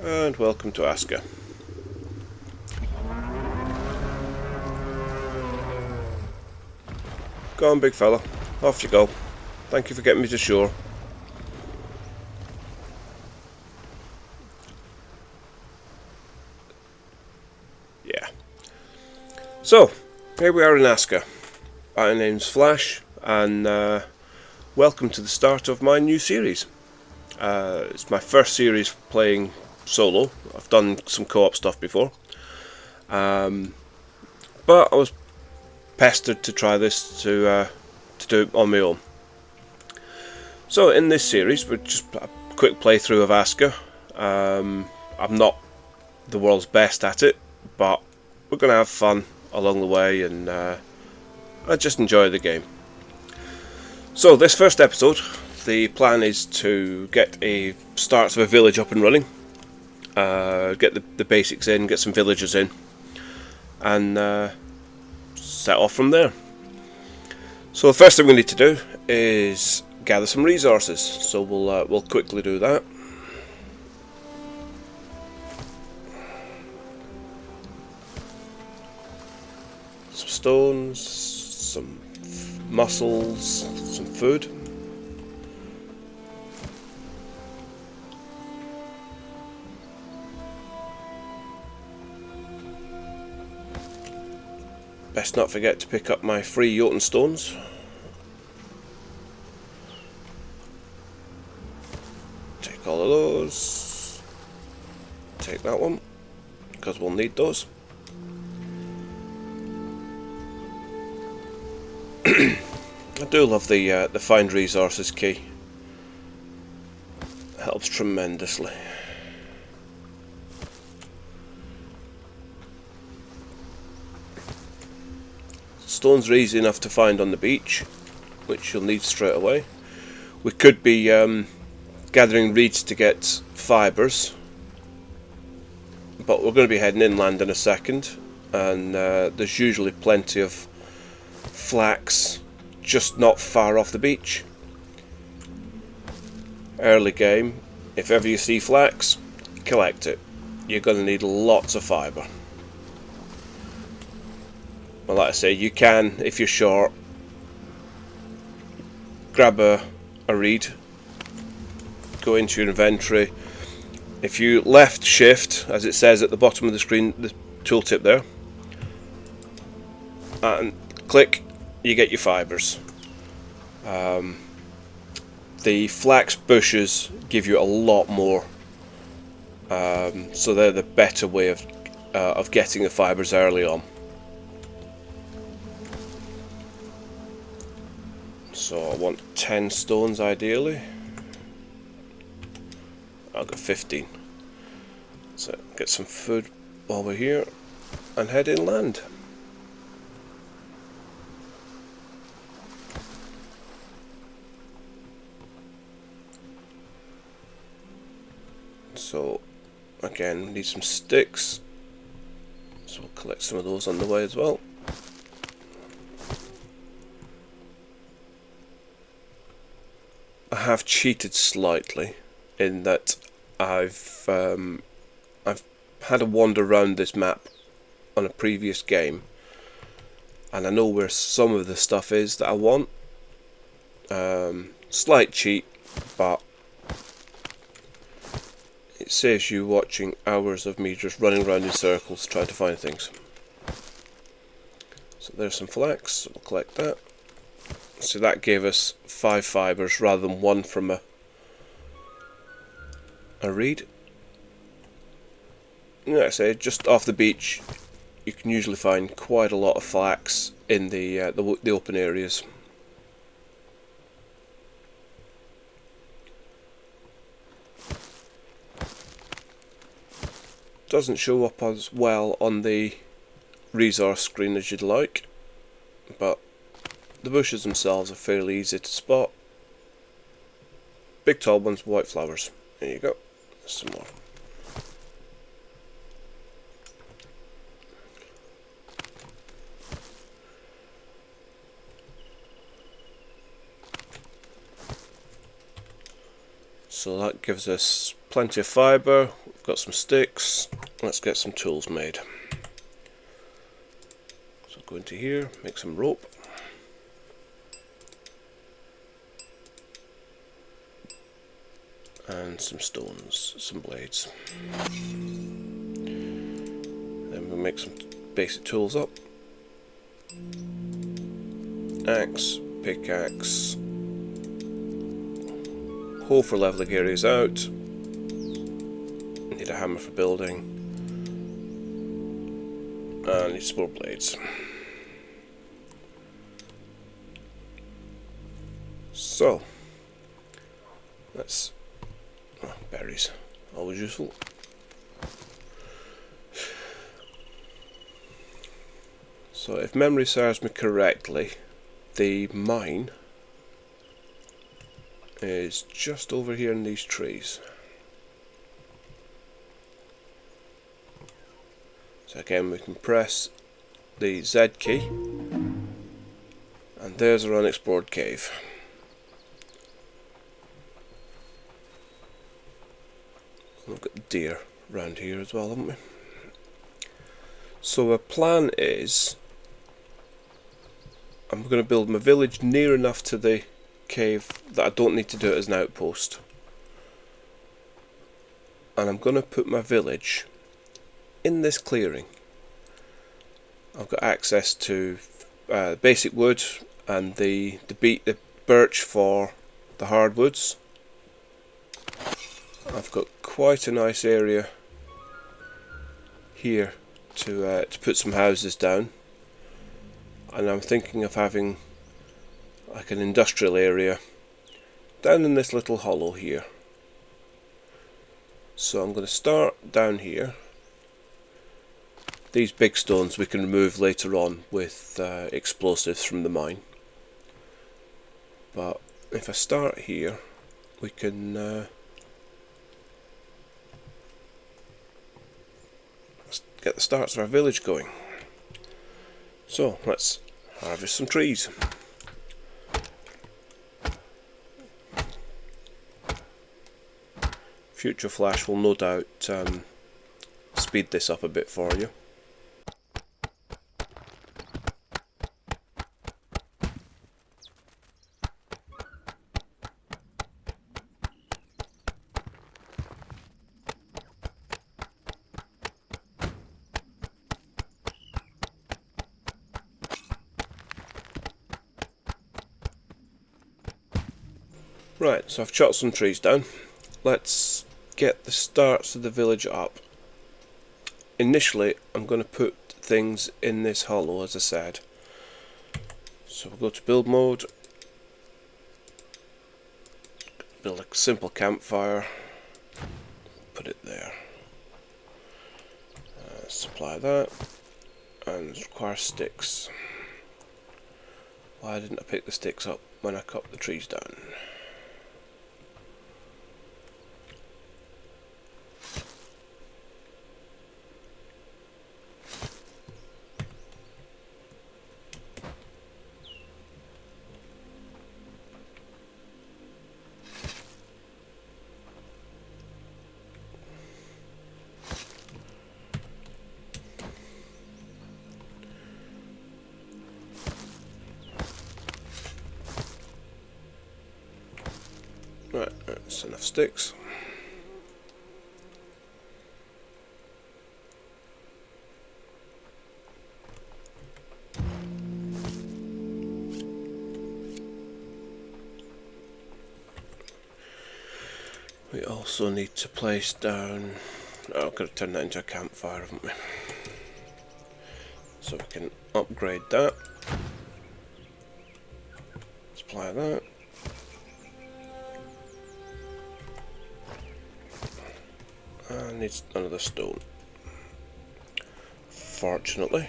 And welcome to Aska. Go on, big fella. Off you go. Thank you for getting me to shore. Yeah. So, here we are in Aska. My name's Flash, and welcome to the start of my new series. It's my first series playing solo. I've done some co-op stuff before. But I was pestered to try this to do it on my own. So in this series, we're just a quick playthrough of Aska. I'm not the world's best at it, but we're going to have fun along the way, and I just enjoy the game. So this first episode, the plan is to get a start of a village up and running, get the basics in, get some villagers in, and set off from there. So the first thing we need to do is gather some resources. So we'll quickly do that. Some stones, some mussels, some food. Best not forget to pick up my free Jotun stones. Take all of those. Take that one, because we'll need those. I do love the find resources key. Helps tremendously. Stones are easy enough to find on the beach, which you'll need straight away. We could be gathering reeds to get fibres, but we're going to be heading inland in a second, and there's usually plenty of flax just not far off the beach. Early game, if ever you see flax, collect it. You're going to need lots of fibre. Well, like I say, you can, if you're short, grab a reed, go into your inventory. If you left shift, as it says at the bottom of the screen, the tooltip there, and click, you get your fibres. The flax bushes give you a lot more, so they're the better way of getting the fibres early on. So I want 10 stones ideally. I'll go 15. So get some food while we're here and head inland. So again, we need some sticks, so we'll collect some of those on the way as well. I have cheated slightly in that I've had a wander around this map on a previous game, and I know where some of the stuff is that I want. Slight cheat, but it saves you watching hours of me just running around in circles trying to find things. So there's some flax, so we'll collect that. So that gave us 5 fibres rather than 1 from a reed. Like I say, just off the beach, you can usually find quite a lot of flax in the open areas. Doesn't show up as well on the resource screen as you'd like, but the bushes themselves are fairly easy to spot. Big tall ones, white flowers. There you go. There's some more. So that gives us plenty of fibre. I've got some sticks. Let's get some tools made. So go into here, make some rope. And some stones, some blades. Then we'll make some basic tools up. Axe, pickaxe, hole for leveling areas out. Need a hammer for building. And need some more blades. So, let's... Oh, berries, always useful. So if memory serves me correctly, the mine is just over here in these trees. So again we can press the Z key and there's our unexplored cave. We've got deer around here as well, haven't we? So our plan is I'm going to build my village near enough to the cave that I don't need to do it as an outpost. And I'm going to put my village in this clearing. I've got access to basic wood and the birch for the hardwoods. I've got quite a nice area here to put some houses down, and I'm thinking of having like an industrial area down in this little hollow here. So I'm going to start down here. These big stones we can remove later on with explosives from the mine, but if I start here we can get the starts of our village going. So let's harvest some trees. Future Flash will no doubt speed this up a bit for you. Right, so I've chopped some trees down. Let's get the starts of the village up. Initially, I'm going to put things in this hollow, as I said. So we'll go to build mode. Build a simple campfire. Put it there. Supply that. And require sticks. Why didn't I pick the sticks up when I cut the trees down? Right, that's enough sticks. We also need to place down... Oh, I've got to turn that into a campfire, haven't we? So we can upgrade that. Supply that. And needs another stone. Fortunately.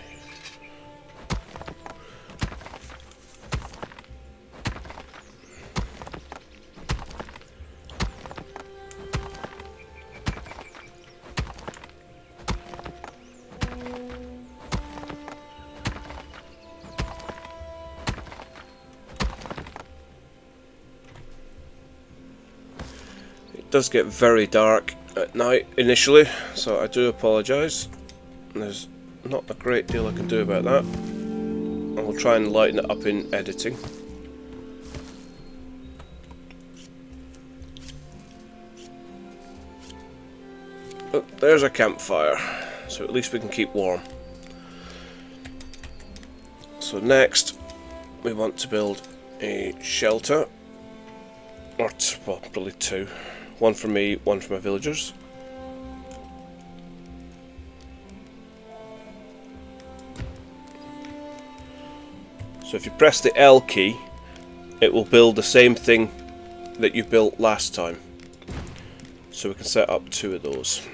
It does get very dark at night initially, so I do apologise. There's not a great deal I can do about that. I will try and lighten it up in editing. But there's a campfire, so at least we can keep warm. So next we want to build a shelter, or well, probably two. One for me, one for my villagers. So if you press the L key, it will build the same thing that you built last time. So we can set up two of those.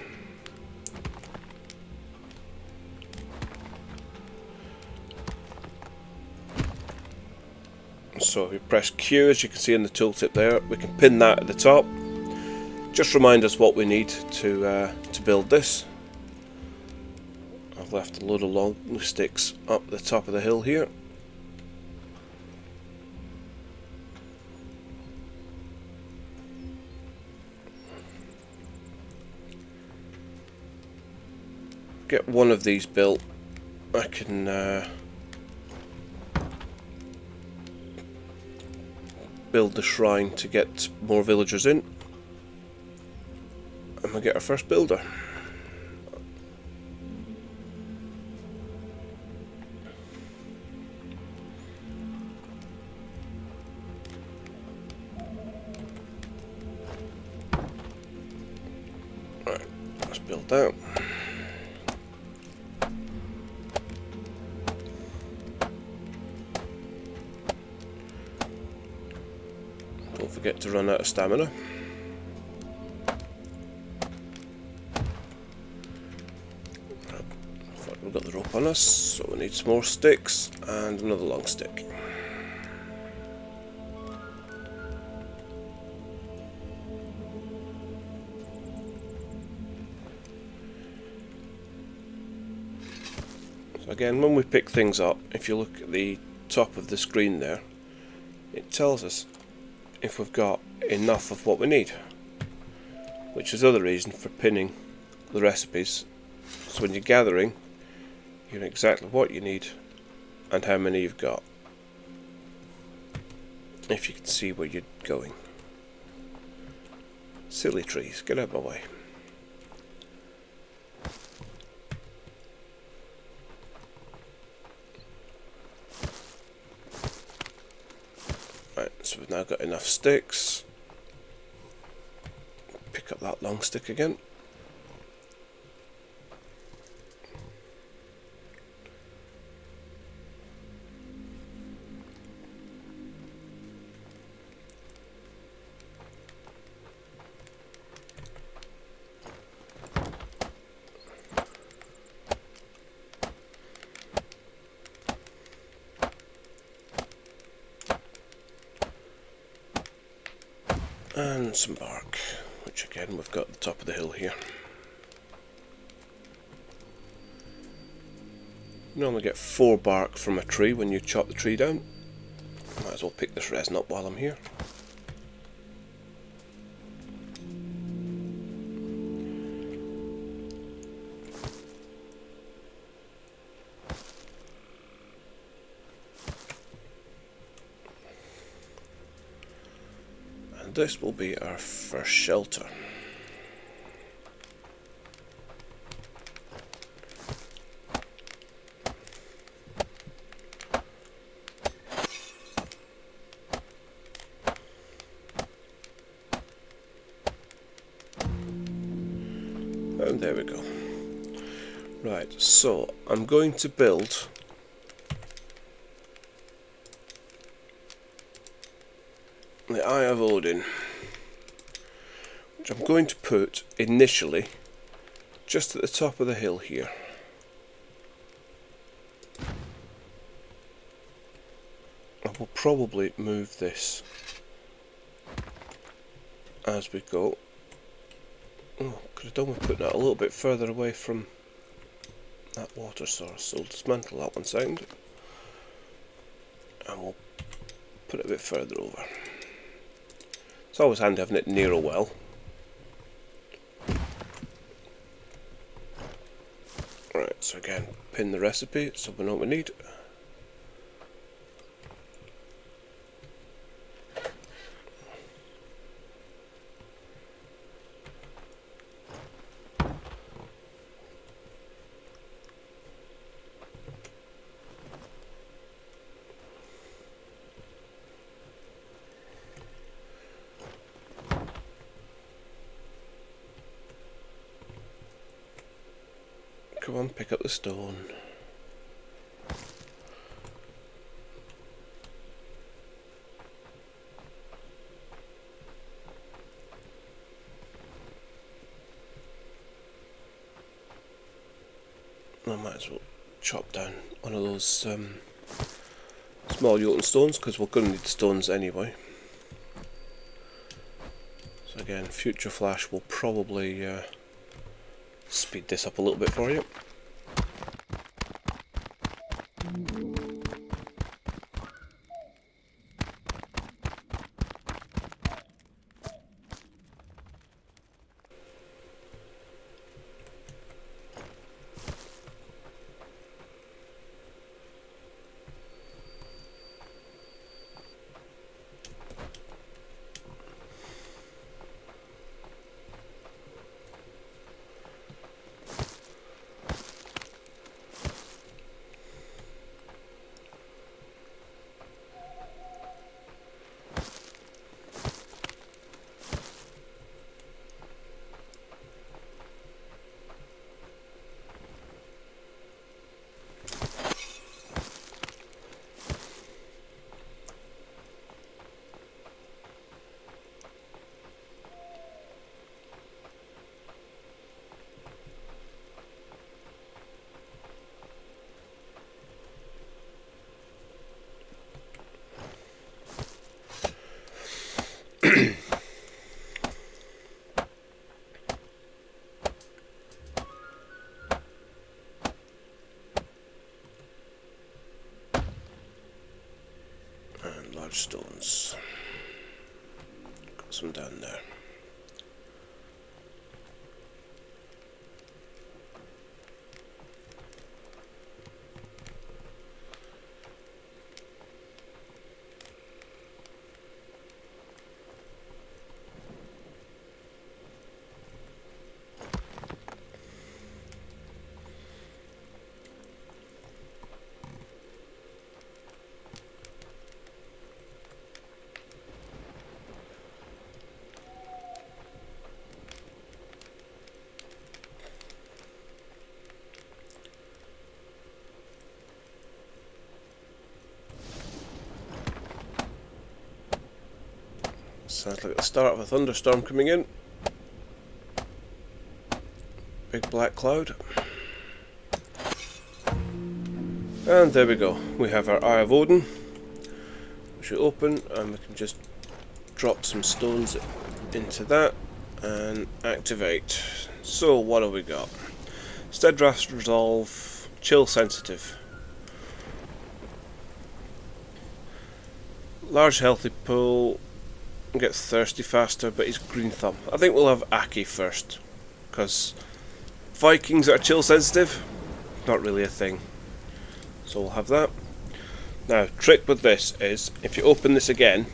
So if we press Q, as you can see in the tooltip there, we can pin that at the top. Just remind us what we need to build this. I've left a load of long sticks up the top of the hill here. Get one of these built, I can build the shrine to get more villagers in, and we'll get our first builder. Right, let's build that. Don't forget to run out of stamina. We've got the rope on us, so we need some more sticks and another long stick. So again, when we pick things up, if you look at the top of the screen there, it tells us if we've got enough of what we need, which is the other reason for pinning the recipes. So when you're gathering, you know exactly what you need and how many you've got, if you can see where you're going. Silly trees, get out of my way. Right, so we've now got enough sticks. Pick up that long stick again. And some bark, which again we've got at the top of the hill here. You normally get 4 bark from a tree when you chop the tree down. Might as well pick this resin up while I'm here. This will be our first shelter. And there we go. Right, so I'm going to build the Eye of Odin, which I'm going to put initially just at the top of the hill here. I will probably move this as we go. Oh, could have done with putting it a little bit further away from that water source, so we'll dismantle that one second and we'll put it a bit further over. It's always handy having it near a well. So again, pin the recipe so we know what we need. Come on, pick up the stone. I might as well chop down one of those small Jotun stones, because we're going to need the stones anyway. So again, future flash will probably speed this up a little bit for you. And large stones. Got some down there. Sounds like the start of a thunderstorm coming in. Big black cloud. And there we go. We have our Eye of Odin, which will open, and we can just drop some stones into that and activate. So what have we got? Steadfast Resolve, Chill Sensitive. Large healthy pool, gets thirsty faster, but he's green thumb. I think we'll have Aki first, because Vikings that are chill sensitive, not really a thing. So we'll have that. Now, trick with this is, if you open this again,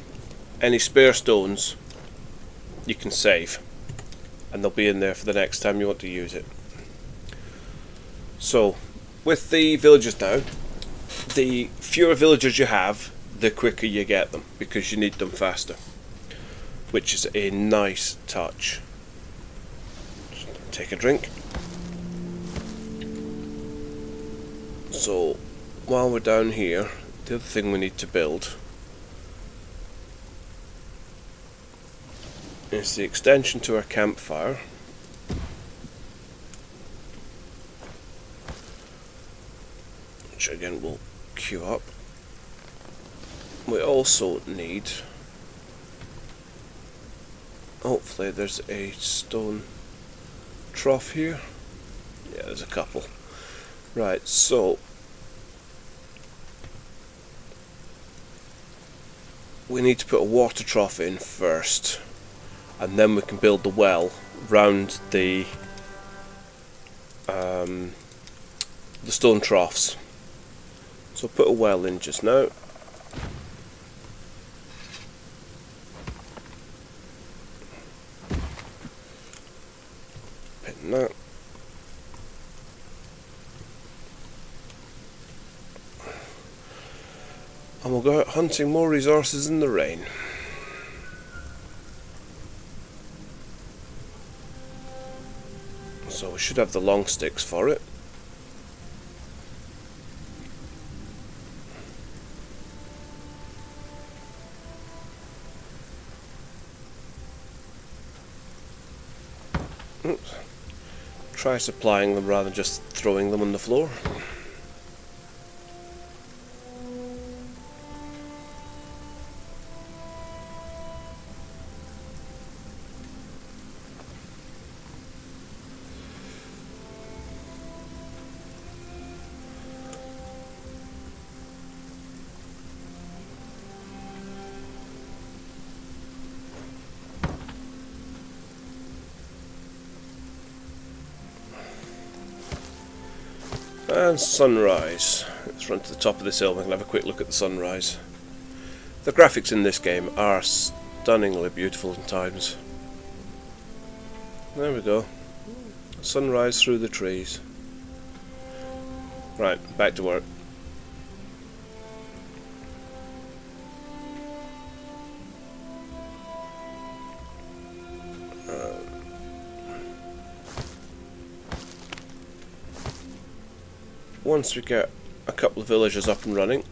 any spare stones you can save, and they'll be in there for the next time you want to use it. So, with the villagers now, the fewer villagers you have, the quicker you get them, because you need them faster, which is a nice touch. Just take a drink. So, while we're down here, the other thing we need to build is the extension to our campfire. Which again we'll queue up. We also need, hopefully there's a stone trough here. Yeah, there's a couple. Right, so we need to put a water trough in first, and then we can build the well round the the stone troughs. So put a well in just now. Pin that. And we'll go out hunting more resources in the rain. So we should have the long sticks for it. Oops. Try supplying them rather than just throwing them on the floor. And sunrise. Let's run to the top of this hill and we can have a quick look at the sunrise. The graphics in this game are stunningly beautiful at times. There we go. Sunrise through the trees. Right, back to work. Once we get a couple of villagers up and running,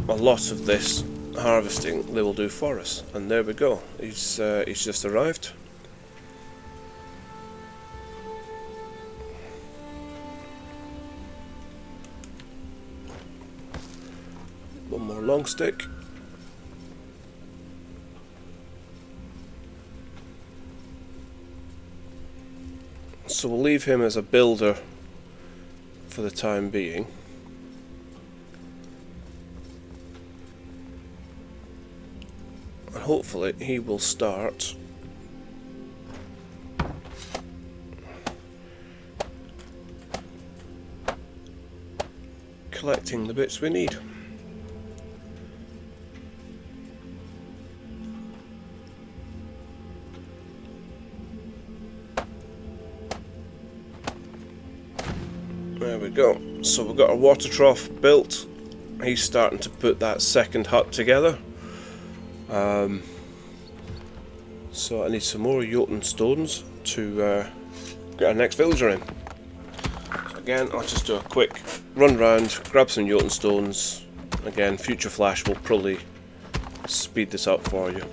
a lot of this harvesting they will do for us. And there we go. He's just arrived. One more long stick. So we'll leave him as a builder for the time being. And hopefully he will start collecting the bits we need. There we go. So we've got our water trough built. He's starting to put that second hut together. So I need some more Jotun stones to get our next villager in. So again, I'll just do a quick run round, grab some Jotun stones. Again, Future Flash will probably speed this up for you.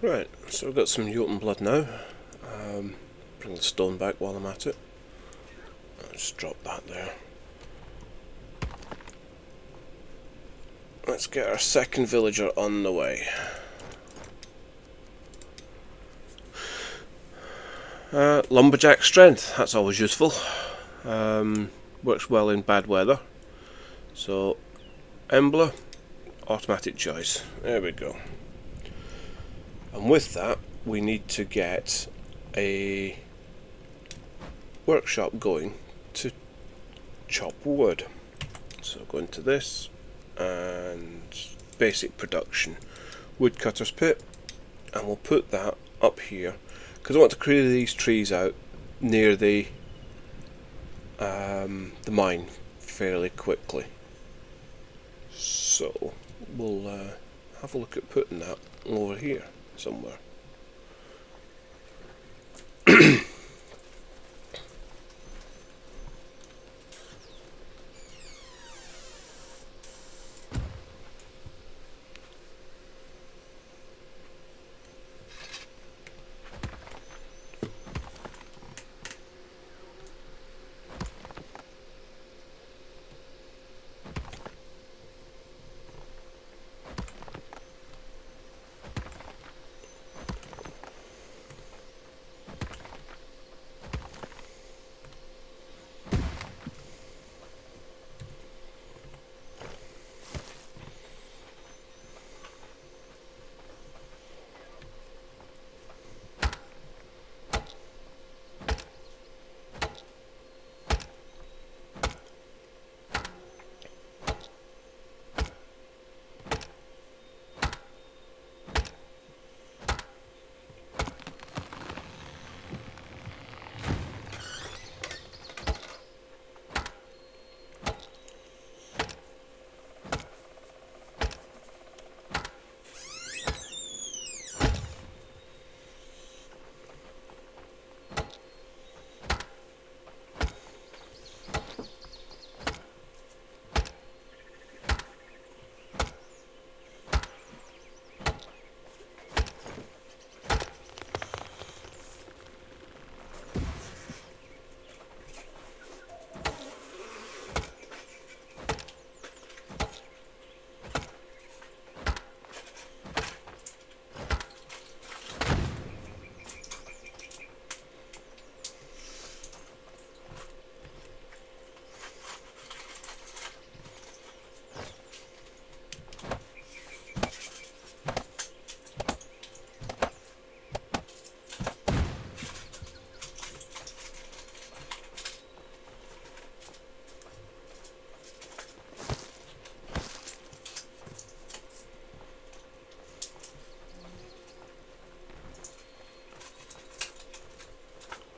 Right, so we've got some Jotun blood now. Bring the stone back while I'm at it. I'll just drop that there. Let's get our second villager on the way. Lumberjack strength, that's always useful. Works well in bad weather. So, Embla, automatic choice. There we go. And with that, we need to get a workshop going to chop wood. So go into this and basic production, woodcutter's pit, and we'll put that up here because I want to clear these trees out near the mine fairly quickly. So we'll have a look at putting that over here somewhere.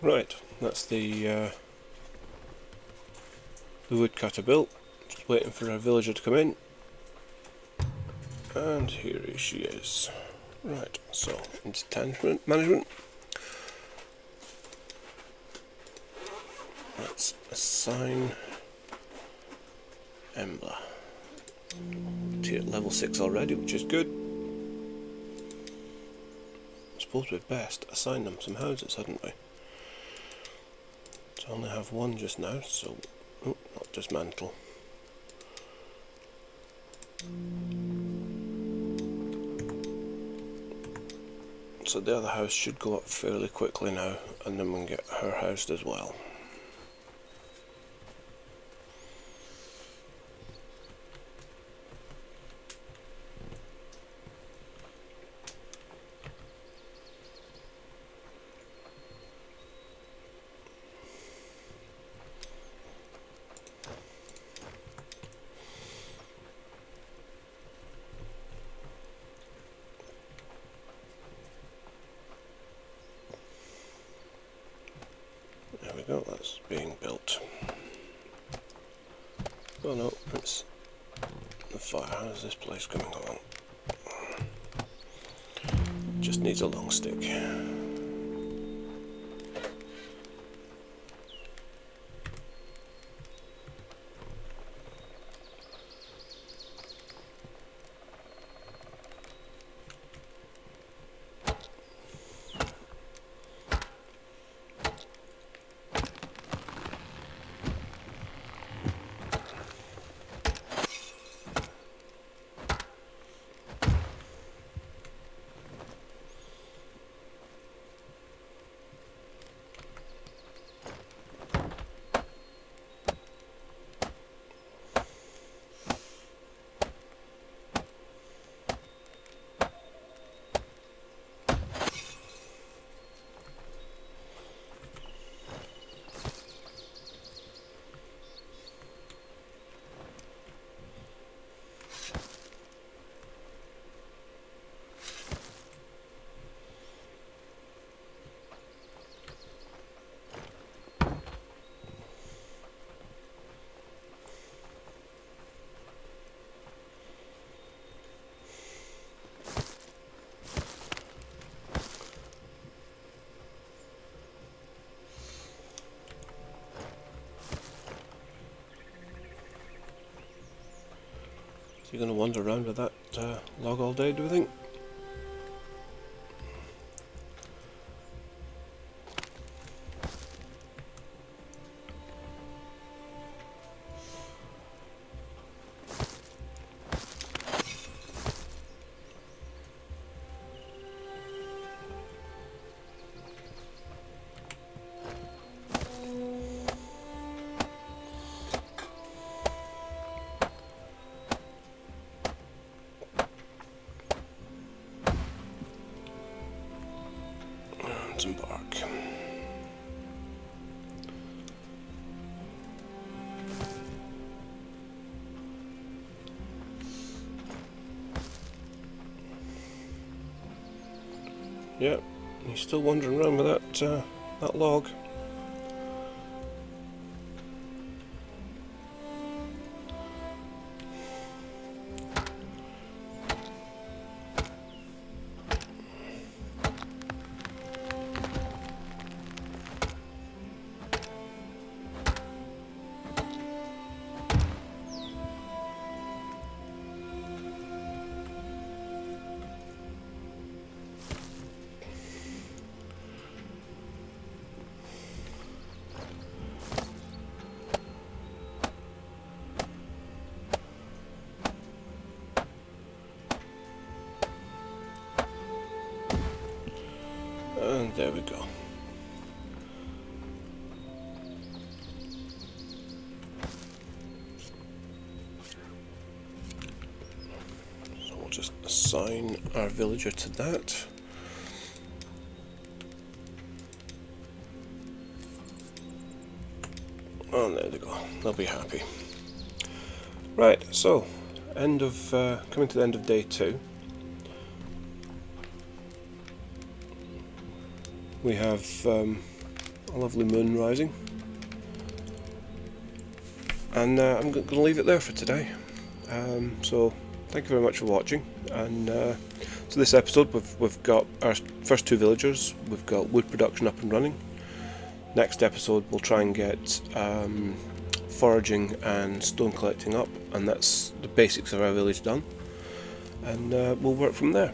Right, that's the woodcutter built. Just waiting for our villager to come in. And here she is. Right, so into task management. Let's assign Embla. We're at level 6 already, which is good. I suppose we'd best assign them some houses, hadn't we? So I only have one just now, so not dismantle. So the other house should go up fairly quickly now, and then we can get her housed as well. There we go, that's being built. Oh no, it's the fire. How's this place coming along? Just needs a long stick. You're going to wander around with that log all day, do you think? Some bark. Yep, he's still wandering around with that log. And there we go. So we'll just assign our villager to that. And there they go. They'll be happy. Right, so coming to the end of day 2. We have a lovely moon rising. And I'm going to leave it there for today. So thank you very much for watching. And so this episode we've got our first 2 villagers. We've got wood production up and running. Next episode we'll try and get foraging and stone collecting up, and that's the basics of our village done. And we'll work from there.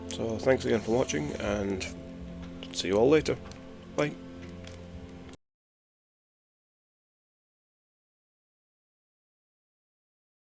So thanks again for watching, and see you all later. Bye.